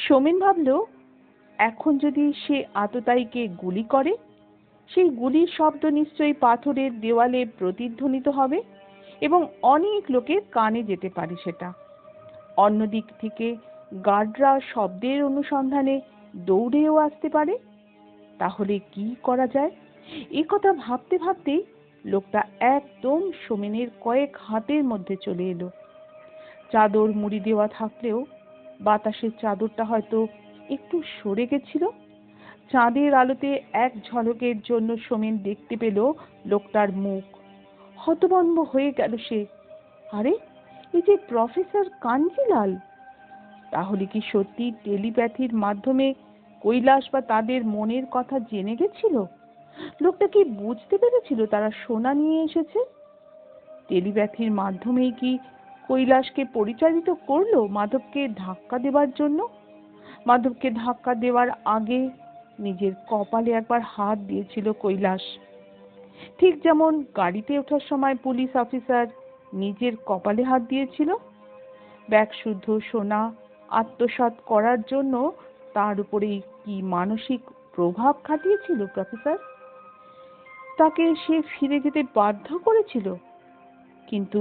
সোমেন ভাবল, এখন যদি সে আততায়ীকে গুলি করে, সেই গুলির শব্দ নিশ্চয়ই পাথরের দেওয়ালে প্রতিধ্বনিত হবে এবং অনেক লোকের কানে যেতে পারে সেটা। অন্যদিক থেকে গার্ডরা শব্দের অনুসন্ধানে দৌড়েও আসতে পারে। তাহলে কি করা যায়? এ কথা ভাবতে ভাবতেই লোকটা একদম সোমেনের কয়েক হাতের মধ্যে চলে এলো। চাদর মুড়ি দেওয়া থাকলেও বাতাসের চাদরটা হয়তো একটু সরে গেছিল। চাঁদের আলোতে এক ঝলকের জন্য সোমেন দেখতে পেল লোকটার মুখ। হতভম্ব হয়ে গেল সে। আরে, এই যে প্রফেসর কাঞ্জিলাল! তাহলে কি সত্যি টেলিপ্যাথির মাধ্যমে কৈলাস বা তাদের মনের কথা জেনে গেছিল? লোকটা কি বুঝতে পেরেছিল তারা সোনা নিয়ে এসেছে? টেলিপ্যাথির মাধ্যমেই কি কৈলাসকে পরিচালিত করলো মাধবকে ধাক্কা দেবার জন্য? মাধবকে ধাক্কা দেওয়ার আগে নিজের কপালে একবার হাত দিয়েছিল কৈলাস, ঠিক যেমন গাড়িতে ওঠার সময় পুলিশ অফিসার নিজের কপালে হাত দিয়েছিল। ব্যাগ শুদ্ধ সোনা আত্মসাৎ করার জন্য তার উপরে কি মানসিক প্রভাব খাটিয়েছিল প্রফেসর? তাকে সে ফিরে যেতে বাধ্য করেছিল। কিন্তু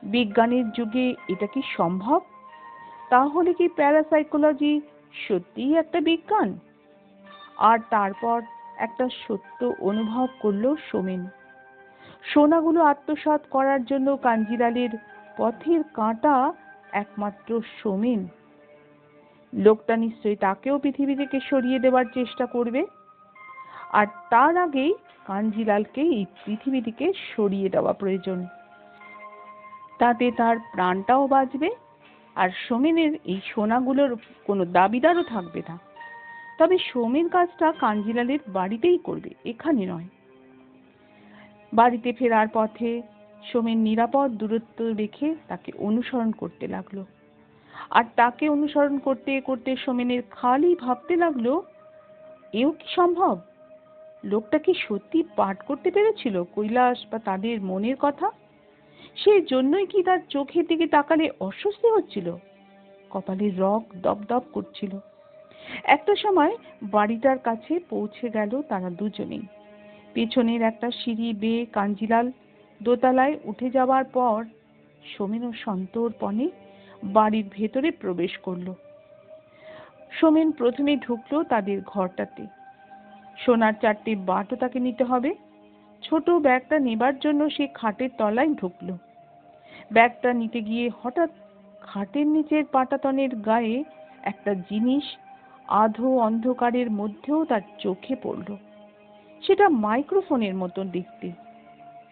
বিজ্ঞানের যুগে এটা কি সম্ভব? তাহলে কি প্যারাসাইকোলজি সত্যিই একটা বিজ্ঞান? আর তারপর একটা সত্য অনুভব করলো সোমেন। সোনাগুলো আত্মসাৎ করার জন্য কাঞ্জিলালের পথের কাঁটা একমাত্র সোমেন। লোকটা নিশ্চয়ই তাকেও পৃথিবী থেকে সরিয়ে দেওয়ার চেষ্টা করবে, আর তার আগেই কাঞ্জিলালকে এই পৃথিবী থেকে সরিয়ে দেওয়া প্রয়োজন। তাতে তার প্রাণটাও বাঁচবে, আর সোমেনের এই সোনাগুলোর কোনো দাবিদারও থাকবে না। তবে সোমেন কাজটা কাঞ্জিলালের বাড়িতেই করবে, এখানে নয়। বাড়িতে ফেরার পথে সোমেন নিরাপদ দূরত্ব রেখে তাকে অনুসরণ করতে লাগলো। আর তাকে অনুসরণ করতে করতে সোমেনের খালি ভাবতে লাগলো, এও কি সম্ভব? লোকটা কি সত্যি পাঠ করতে পেরেছিল কৈলাস বা তাদের মনের কথা? সেই জন্যই কি তার চোখের দিকে তাকালে অস্বস্তি হচ্ছিল, কপালের রগ দপদপ করছিল। একটা সময় বাড়িটার কাছে পৌঁছে গেল তারা দুজনেই। পেছনের একটা সিঁড়ি বেয়ে কাঞ্জিলাল দোতলায় উঠে যাওয়ার পর সোমেন ও সন্তর্পণে বাড়ির ভেতরে প্রবেশ করলো। সোমেন প্রথমে ঢুকলো তাদের ঘরটাতে। সোনার 4টে বাটও তাকে নিতে হবে। ছোট ব্যাগটা নেবার জন্য সে খাটের তলায় ঢুকলো। ব্যাগটা নিতে গিয়ে হঠাৎ খাটের নিচের পাটাতনের গায়ে একটা জিনিস আধো অন্ধকারের মধ্যেও তার চোখে পড়লো। সেটা মাইক্রোফোনের মতন দেখতে।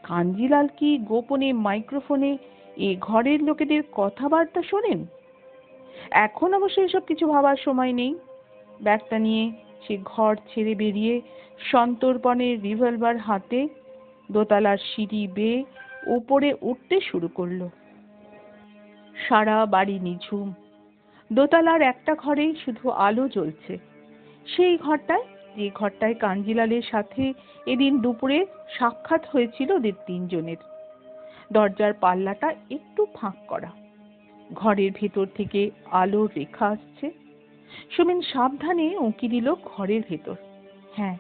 কাঞ্জিলাল কি গোপনে মাইক্রোফোনে এ ঘরের লোকেদের কথাবার্তা শোনেন? এখন অবশ্য এসব কিছু ভাবার সময় নেই। ব্যাগটা নিয়ে সে ঘর ছেড়ে বেরিয়ে সন্তর্পণের রিভলভার হাতে দোতলার সিঁড়ি বেয়ে উপরে উঠতে শুরু করলো। সারা বাড়ি নিঝুম। দোতলার একটা ঘরেই শুধু আলো জ্বলছে, সেই ঘরটায়, যে ঘরটায় কাঞ্জিলালের সাথে এদিন দুপুরে সাক্ষাৎ হয়েছিল ওদের তিনজনের। দরজার পাল্লাটা একটু ফাঁক করা। ঘরের ভেতর থেকে আলোর রেখা আসছে। সোমেন সাবধানে উঁকি দিল ঘরের ভেতর। হ্যাঁ,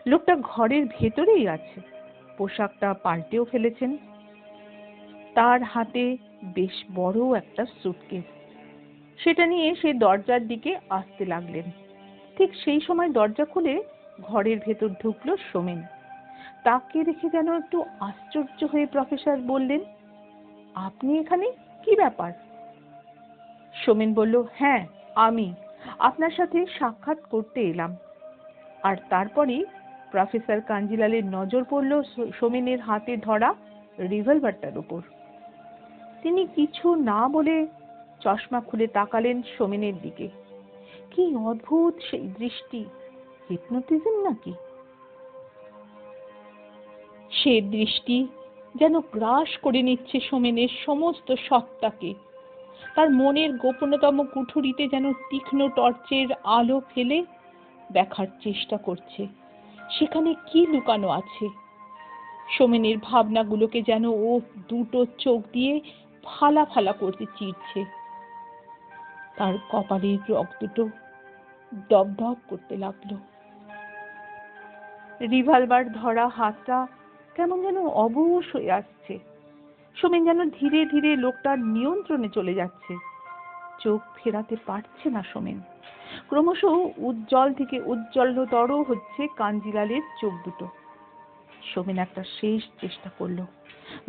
লোকটা ঘরের ভেতরেই আছে। পোশাকটা পাল্টেও ফেলেছেন। তার হাতে বেশ বড় একটা সুটকেস। সেটা নিয়ে সে দরজার দিকে আসতে লাগলেন। ঠিক সেই সময় দরজা খুলে ঘরের ভেতর ঢুকলো সোমেন। তাকে দেখে যেন একটু আশ্চর্য হয়ে প্রফেসর বললেন, আপনি এখানে? কি ব্যাপার? সোমেন বলল, হ্যাঁ, আমি আপনার সাথে সাক্ষাৎ করতে এলাম। আর তারপরেই প্রফেসর কাঞ্জিলালের নজর পড়ল সোমেনের হাতে ধরা রিভলভারটার উপর। তিনি কিছু না বলে চশমা খুলে তাকালেন সোমেনের দিকে। কি অদ্ভুত সেই দৃষ্টি! হিপনোটিজম নাকি? সে দৃষ্টি যেন গ্রাস করে নিচ্ছে সোমেনের সমস্ত সত্তাকে। তার মনের গোপনতম কুঠুরিতে যেন তীক্ষ্ণ টর্চের আলো ফেলে দেখার চেষ্টা করছে সেখানে কি লুকানো আছে। সোমেনের ভাবনাগুলোকে যেন ও দুটো চোখ দিয়ে ফালা ফালা করতে চিরছে। তার কপালের রগ দুটো দপদপ করতে লাগলো। রিভলভার ধরা হাতটা কেমন যেন অবশ হয়ে আসছে। সোমেন যেন ধীরে ধীরে লোকটার নিয়ন্ত্রণে চলে যাচ্ছে। চোখ ফেরাতে পারছে না সোমেন। ক্রমশ উজ্জ্বল থেকে উজ্জ্বলতর হচ্ছে কাঞ্জিলালের চোখ দুটো। সোমেন একটা শেষ চেষ্টা করলো।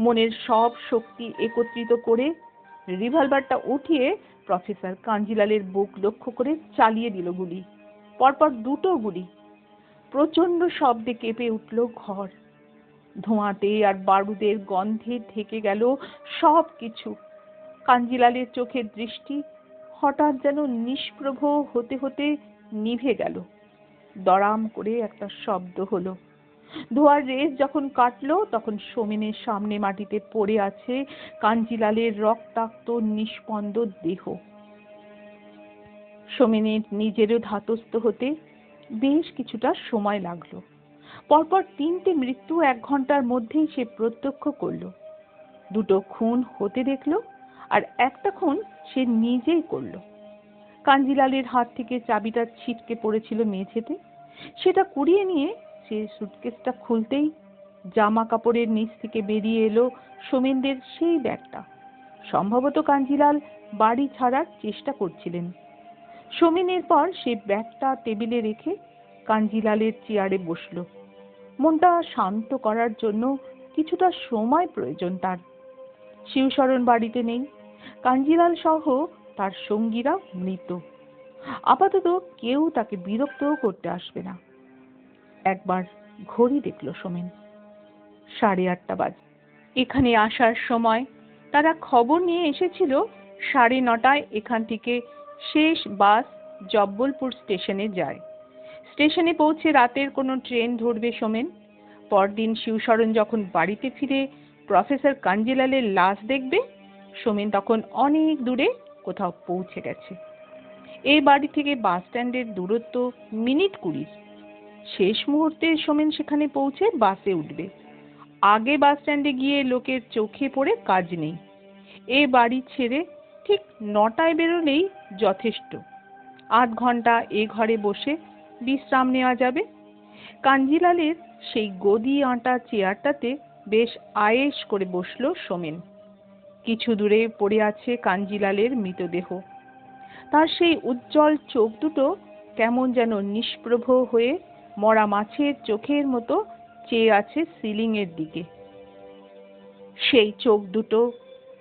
মনের সব শক্তি একত্রিত করে রিভলভারটা উঠিয়ে প্রফেসর কাঞ্জিলালের বুক লক্ষ্য করে চালিয়ে দিল গুলি। পরপর দুটো গুলি। প্রচন্ড শব্দে কেঁপে উঠল ঘর। ধোঁয়াতে আর বারুদের গন্ধে ঢেকে গেল সব কিছু। কাঞ্জিলালের চোখের দৃষ্টি হঠাৎ যেন নিষ্প্রভ হতে হতে নিভে গেল। দড়াম করে একটা শব্দ হলো। ধোঁয়ার রেশ যখন কাটলো তখন সোমেনের সামনে মাটিতে পড়ে আছে কাঞ্জিলালের রক্তাক্ত নিস্পন্দ দেহ। সোমেনের নিজেরও ধাতস্থ হতে বেশ কিছুটা সময় লাগলো। পরপর 3টে মৃত্যু 1 ঘন্টার মধ্যেই সে প্রত্যক্ষ করলো। 2টো খুন হতে দেখলো, আর একটা খুন সে নিজেই করলো। কাঞ্জিলালের হাত থেকে চাবিটা ছিটকে পড়েছিল মেঝেতে। সেটা কুড়িয়ে নিয়ে সে সুটকেসটা খুলতেই জামা কাপড়ের নিচ থেকে বেরিয়ে এলো সোমেনদের সেই ব্যাগটা। সম্ভবত কাঞ্জিলাল বাড়ি ছাড়ার চেষ্টা করছিলেন। সোমেনের পর সে ব্যাগটা টেবিলে রেখে কাঞ্জিলালের চেয়ারে বসলো। মনটা শান্ত করার জন্য কিছুটা সময় প্রয়োজন তার। শিবশরণ বাড়িতে নেই। কাঞ্জিলাল সহ তার সঙ্গীরা মৃত। আপাতত কেউ তাকে বিরক্তও করতে আসবে না। একবার ঘড়ি দেখলো সোমেন। 8:30 বাজে। এখানে আসার সময় তারা খবর নিয়ে এসেছিল 9:30টায় এখান থেকে শেষ বাস জব্বলপুর স্টেশনে যায়। স্টেশনে পৌঁছে রাতের কোনো ট্রেন ধরবে সোমেন। পরদিন শিবশরণ যখন বাড়িতে ফিরে প্রফেসর কাঞ্জিলালের লাশ দেখবে, সোমেন তখন অনেক দূরে কোথাও পৌঁছে গেছে। এই বাড়ি থেকে বাস স্ট্যান্ডের দূরত্ব মিনিট 20। শেষ মুহূর্তে সোমেন সেখানে পৌঁছে বাসে উঠবে। আগে বাস স্ট্যান্ডে গিয়ে লোকের চোখে পড়ে কাজ নেই। এ বাড়ি ছেড়ে ঠিক 9টায় বেরোলেই যথেষ্ট। 8 ঘন্টা এ ঘরে বসে বিশ্রাম নেওয়া যাবে। কাঞ্জিলালের সেই গদি আঁটা চেয়ারটাতে বেশ আয়েশ করে বসলো সোমেন। কিছু দূরে পড়ে আছে কাঞ্জিলালের মৃতদেহ। তার সেই উজ্জ্বল চোখ দুটো কেমন যেন নিষ্প্রভ হয়ে মরা মাছের চোখের মতো চেয়ে আছে সিলিং এর দিকে। সেই চোখ দুটো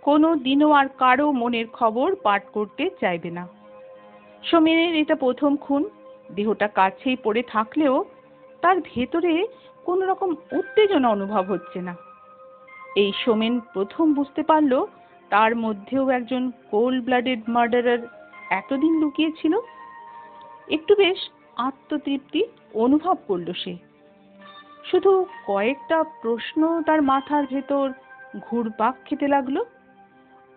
কোনো দিনও আর কারো মনের খবর পাঠ করতে চাইবে না। সোমেনের এটা প্রথম খুন। দেহটা কাছেই পড়ে থাকলেও তার ভেতরে কোনো রকম উত্তেজনা অনুভব হচ্ছে না। এই সোমেন প্রথম বুঝতে পারলো তার মধ্যেও একজন কোল্ড ব্লাডেড মার্ডারার এতদিন লুকিয়ে ছিল। একটু বেশ আত্মতৃপ্তি অনুভব করলো সে। শুধু কয়েকটা প্রশ্ন তার মাথার ভেতর ঘুরপাক খেতে লাগলো।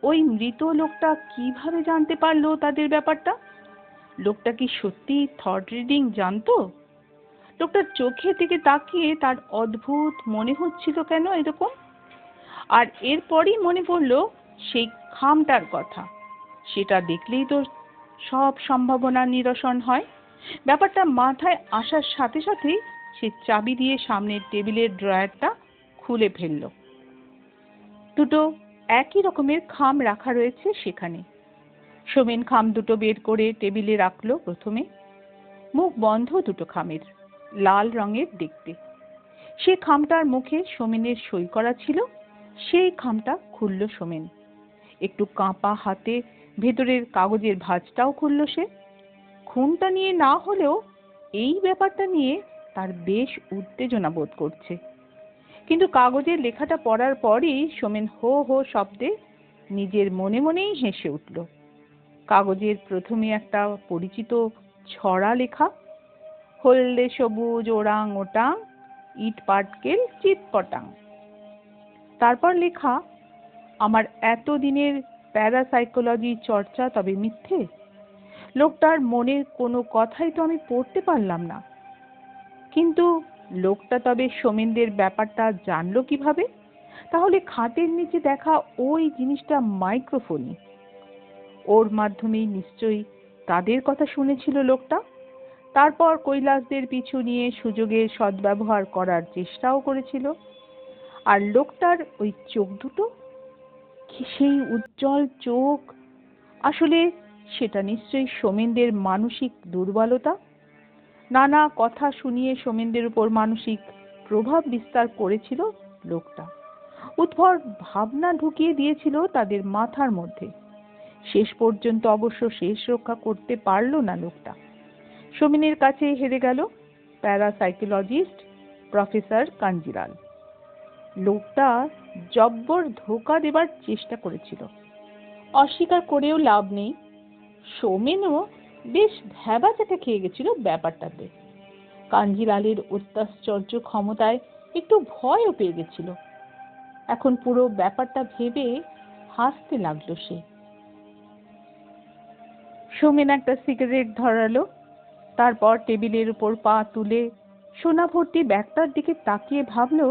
ওই মৃত লোকটা কিভাবে জানতে পারলো তাদের ব্যাপারটা? লোকটা কি সত্যি থট রিডিং জানতো? লোকটার চোখের দিকে তাকিয়ে তার অদ্ভুত মনে হচ্ছিল কেন এরকম? আর এরপরই মনে পড়লো সেই খামটার কথা। সেটা দেখলেই তো সব সম্ভাবনা নিরসন হয়। ব্যাপারটা মাথায় আসার সাথে সাথেই সে চাবি দিয়ে সামনের টেবিলের ড্রয়ারটা খুলে ফেললো। 2টো একই রকমের খাম রাখা রয়েছে সেখানে। সোমেন খাম দুটো বের করে টেবিলে রাখলো। প্রথমে মুখ বন্ধ 2টো খামের, লাল রঙের দেখতে। সেই খামটার মুখে সোমেনের সই করা ছিল। সেই খামটা খুললো সোমেন। একটু কাঁপা হাতে ভেতরের কাগজের ভাঁজটাও খুললো সে। খুনটা নিয়ে না হলেও এই ব্যাপারটা নিয়ে তার বেশ উত্তেজনা বোধ করছে। কিন্তু কাগজের লেখাটা পড়ার পরই সোমেন হো হো শব্দে নিজের মনে মনেই হেসে উঠল। কাগজের প্রথমে একটা পরিচিত ছড়া লেখা, হলদে সবুজ ওরাং ওটাং ইট পাটকেল চিৎপটাং। তারপর লেখা, আমার এতদিনের প্যারাসাইকোলজি চর্চা তবে মিথ্যে। লোকটার মনের কোনো কথাই তো আমি পড়তে পারলাম না। কিন্তু লোকটা তবে সোমেনদের ব্যাপারটা জানলো কিভাবে? তাহলে খাটের নিচে দেখা ওই জিনিসটা মাইক্রোফোনই। ওর মাধ্যমেই নিশ্চয়ই তাদের কথা শুনেছিল লোকটা। তারপর কৈলাসদের পিছু নিয়ে সুযোগের সদ্ব্যবহার করার চেষ্টাও করেছিল। আর লোকটার ওই চোখ দুটো, কি সেই উজ্জ্বল চোখ! আসলে সেটা নিশ্চয়ই সোমেনদের মানসিক দুর্বলতা। নানা কথা শুনিয়ে সোমেনদের উপর মানসিক প্রভাব বিস্তার করেছিল লোকটা। উদ্ভট ভাবনা ঢুকিয়ে দিয়েছিল তাদের মাথার মধ্যে। শেষ পর্যন্ত অবশ্য শেষ রক্ষা করতে পারল না লোকটা। সোমেনের কাছে হেরে গেল প্যারাসাইকোলজিস্ট প্রফেসর কাঞ্জিলাল। লোকটা জব্বর ধোঁকা দেবার চেষ্টা করেছিল। অস্বীকার করেও লাভ নেই, সোমেনও বেশ ভ্যাবাচ্যাকা খেয়ে গেছিল ব্যাপারটাতে। কাঞ্জিলালের অত্যাশ্চর্য ক্ষমতায় একটু ভয়ও পেয়ে গেছিল। এখন পুরো ব্যাপারটা ভেবে হাসতে লাগলো সে। সোমেন একটা সিগারেট ধরালো, তারপর টেবিলের উপর পা তুলে সোনা ভর্তি ব্যাগটার দিকে তাকিয়ে ভাবলো,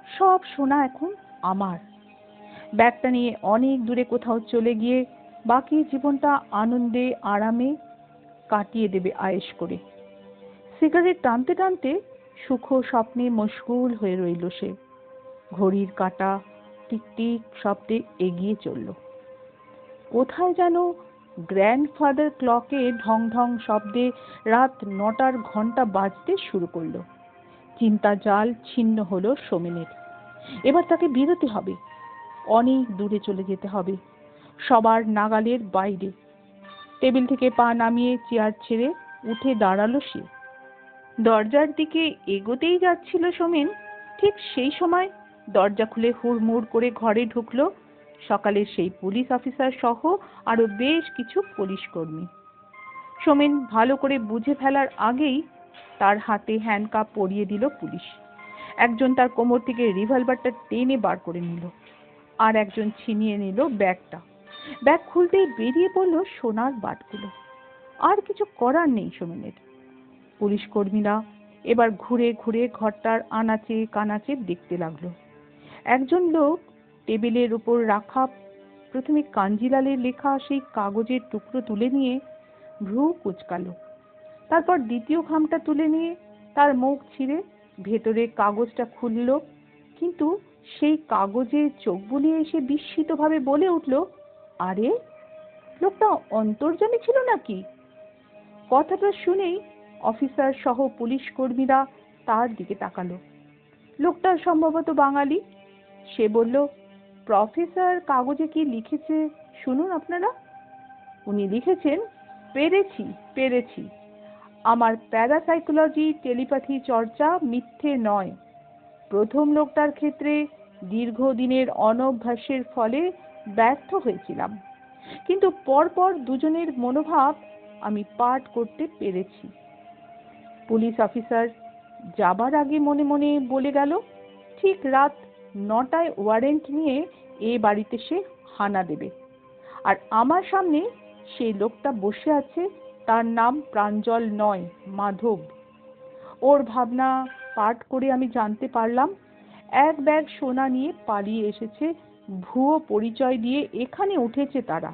সব সোনা এখন আমার। ব্যাগটা নিয়ে অনেক দূরে কোথাও চলে গিয়ে বাকি জীবনটা আনন্দে আরামে কাটিয়ে দেবে আয়েশ করে। সিগারেট টানতে টানতে সুখ স্বপ্নে মশগুল হয়ে রইল সে। ঘড়ির কাঁটা টিক টিক শব্দে এগিয়ে চলল। কোথায় যেন গ্র্যান্ডফাদার ক্লকে ঢং ঢং শব্দে রাত 9টার ঘন্টা বাজতে শুরু করলো। চিন্তা জাল ছিন্ন হলো সোমেনের। এবার তাকে বেরোতে হবে, অনেক দূরে চলে যেতে হবে, সবার নাগালের বাইরে। টেবিল থেকে পা নামিয়ে চেয়ার ছেড়ে উঠে দাঁড়ালো সে। দরজার দিকে এগোতেই যাচ্ছিল সোমেন, ঠিক সেই সময় দরজা খুলে হুড়মুড় করে ঘরে ঢুকলো সকালের সেই পুলিশ অফিসার সহ আরো বেশ কিছু পুলিশ কর্মী। সোমেন ভালো করে বুঝে ফেলার আগেই তার হাতে হ্যান্ডকাপ পরিয়ে দিল পুলিশ। একজন তার কোমর থেকে রিভলভারটা টেনে বার করে নিল, আর একজন ছিনিয়ে নিল ব্যাগটা। ব্যাগ খুলতেই বেরিয়ে পড়লো সোনার বাটগুলো। আর কিছু করার নেই সোমেনের। পুলিশ কর্মীরা এবার ঘুরে ঘুরে ঘরটার আনাচে কানাচে দেখতে লাগলো। একজন লোক টেবিলের উপর রাখা প্রথমে কাঞ্জিলালের লেখা সেই কাগজের টুকরো তুলে নিয়ে ভ্রু কুঁচকালো। তারপর দ্বিতীয় খামটা তুলে নিয়ে তার মুখ ছিঁড়ে ভেতরে কাগজটা খুলল, কিন্তু সেই কাগজে চোখ বুলিয়ে এসে বিস্মিতভাবে বলে উঠল, আরে, লোকটা অন্তর্যামী ছিল নাকি? কথাটা শুনেই অফিসার সহ পুলিশ কর্মীরা তার দিকে তাকালো। লোকটা সম্ভবত বাঙালি। সে বলল, প্রফেসর কাগজে কি লিখেছে শুনুন আপনারা। উনি লিখেছেন, পেরেছি পেরেছি, আমার প্যারাসাইকোলজি টেলিপ্যাথি চর্চা মিথ্যে নয়। প্রথম লোকটার ক্ষেত্রে দীর্ঘদিনের অনভ্যাসের ফলে ব্যর্থ হয়েছিলাম, কিন্তু পরপর দুজনের মনোভাব আমি পাঠ করতে পেরেছি। পুলিশ অফিসার যাবার আগে মনে মনে বলে গেল, ঠিক রাত 9টায় ওয়ারেন্ট নিয়ে এ বাড়িতে সে হানা দেবে, আর আমার সামনে সেই লোকটা বসে আছে, তার নাম প্রাঞ্জল নয়, মাধব। ওর ভাবনা পাঠ করে আমি জানতে পারলাম, এক ব্যাগ সোনা নিয়ে পালিয়ে এসেছে, ভুয়ো পরিচয় দিয়ে এখানে উঠেছে তারা।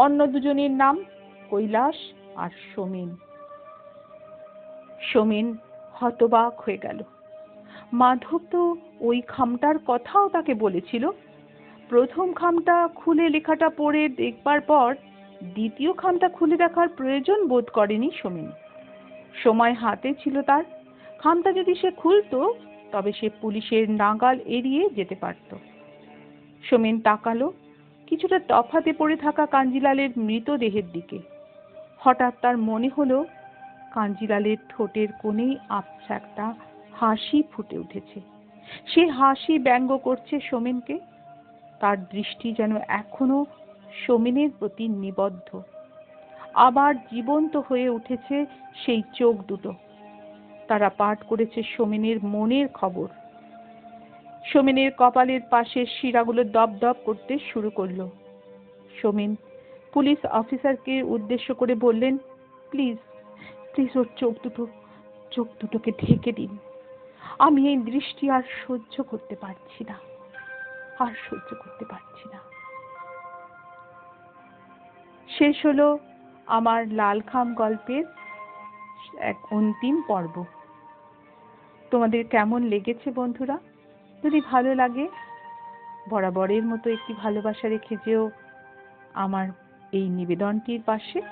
অন্য দুজনের নাম কৈলাস আর সোমেন। সোমেন হতবাক হয়ে গেল। মাধব তো ওই খামটার কথাও তাকে বলেছিল। প্রথম খামটা খুলে লেখাটা পড়ে দেখবার পর দ্বিতীয় খামটা খুলে দেখার প্রয়োজন বোধ করেনি সোমেন। সময় হাতে ছিল তার। খামটা যদি সে খুলতো তবে সে পুলিশের নাগাল এড়িয়ে যেতে পারত। সোমেন তাকালো কিছুটা তফাতে পড়ে থাকা কাঞ্জিলালের মৃতদেহের দিকে। হঠাৎ তার মনে হলো কাঞ্জিলালের ঠোঁটের কোণেই আবছা একটা হাসি ফুটে উঠেছে। সে হাসি ব্যঙ্গ করছে সোমেনকে। তার দৃষ্টি যেন এখনো সোমেনের প্রতি নিবদ্ধ। আবার জীবন্ত হয়ে উঠেছে সেই চোখ দুটো। তারা পাঠ করেছে সোমেনের মনের খবর। সোমেনের কপালের পাশের শিরাগুলো দপদপ করতে শুরু করলো। সোমেন পুলিশ অফিসারকে উদ্দেশ্য করে বললেন, প্লিজ প্লিজ ওর চোখ দুটোকে ঢেকে দিন। আমি এই দৃষ্টি আর সহ্য করতে পারছি না, আর সহ্য করতে পারছি না। শেষ হলো আমার লালখাম গল্পের এক অন্তিম পর্ব। তোমাদের কেমন লেগেছে বন্ধুরা? যদি ভালো লাগে বরাবরের মতো একটি ভালোবাসা রেখে যেও আমার এই নিবেদনটির পাশে।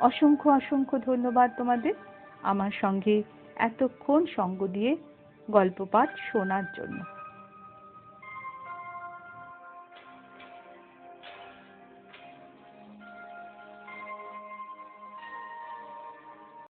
অসংখ্য অসংখ্য ধন্যবাদ তোমাদের আমার সঙ্গে এতক্ষণ সঙ্গ দিয়ে গল্প পাঠ শোনার জন্য।